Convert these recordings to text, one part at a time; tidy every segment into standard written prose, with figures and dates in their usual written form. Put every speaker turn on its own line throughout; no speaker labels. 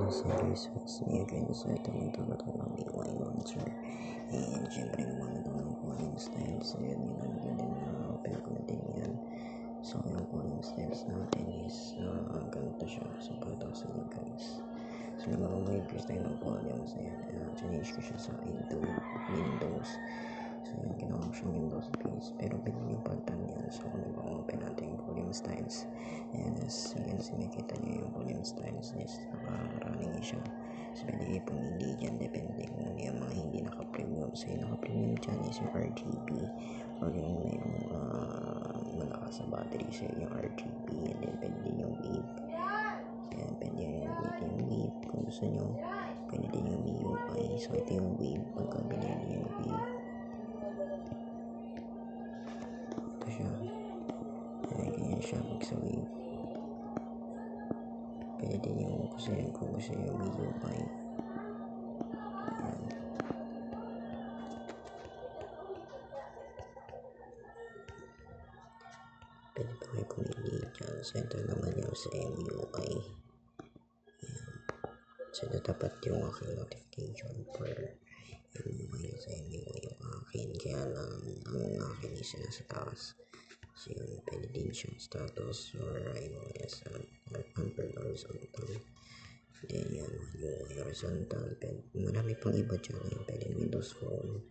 Guys, it's me again. So ito magtututo ng EY Monster. And syempre gumamit ako ng coding styles. So yun yung ano din na open ko na din yan. So yung coding styles natin is ganito siya. So pakita ko sa inyo guys. So nag-upgrade ko tayo ng volume. So yan, change ko siya sa into Windows. So yun, ginawa ko siya Windows base. Pero pinipalitan yan. So nag-open natin yung volume styles. And as you can see, makita nyo yung volume styles is running siya. So pwede kayo pumili dyan depende kung yung mga hindi naka-premium. So yung naka-premium dyan is yung RGB or yung malakas sa battery. So yung RGB and then pwede din yung wave. Kaya pwede yung wave kung gusto nyo. Pwede din yung MIUI. So ito yung wave. Pagka binili yung wave, ito siya. Ganyan siya pag sa wave. Pwede din yung kung gusto yung MIUI. Ayan. Pwede pa kayo kumili dyan. So ito naman yung sa MIUI. Ayan. So ito dapat yung aking notification for MIUI. Sa MIUI yung akin. Kaya lang ang akin is nasa taas. So yun, pwede din siyang status or iOS under horizontal. Then yan, yung horizontal. Marami pang iba dyan. Pwede Windows Phone.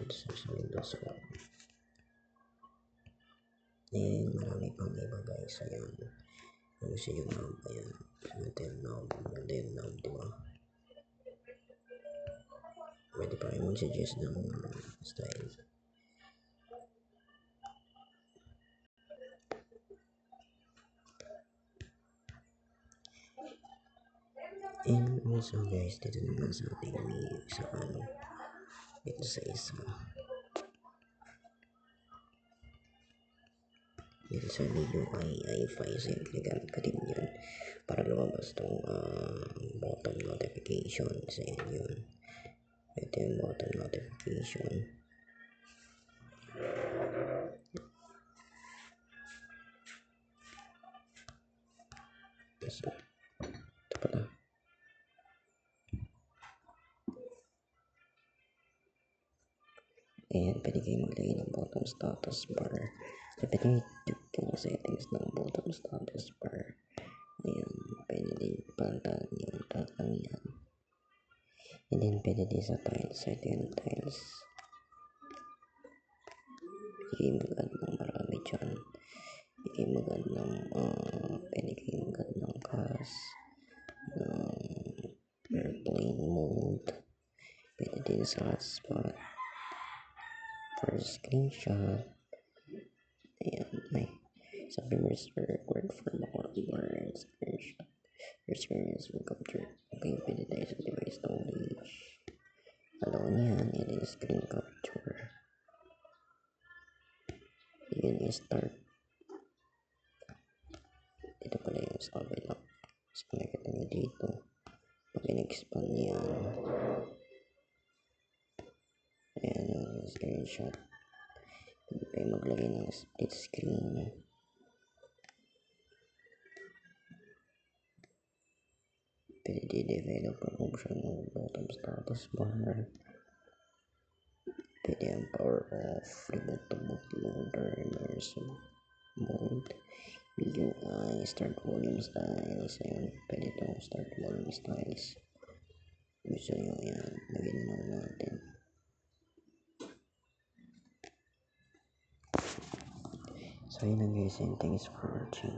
Sa Windows Phone. Then marami pang iba guys. Ayan. Kung gusto yung knob, ayan. Model knob, diba? Pwede pa kayo mag-suggest ng style. And also guys, dito naman sa ating sa dito sa isa. Dito sa MIUI i5, simple gamit ko din yun para lumabas itong button notification. So yun, ito yung button notification. So ito pala. Ayan, pwede kayo maglagay ng bottom status bar. So pwede yung settings ng bottom status bar. Ayan, pwede din pantalan yung tatang yan. And then pwede din sa tiles. So ito yung tiles. Pwede kayo mag-add ng marami dyan. Pwede kayo mag-add ng cast, airplane mode. Pwede din sa hotspot. For screenshot. Ayan, may sabi mo required for more screenshot. Experience will capture. Okay, pwede tayo sa device storage. Alaw niyan, it is screen capture. Yun yung start. Dito pala yung sabi lang. So, nakita nyo dito. Pag in-expand yan. Ayan yung screenshot. Pwede kayo maglagay ng split screen. Pwede di-developer option ng bottom status bar. Pwede ang power off, reboot to bootloader, immersive mode, MIUI, start volume styles. Ayan, pwede itong start volume styles. Gusto nyo yan, lagyan na natin. So yun lang guys, and thanks for watching.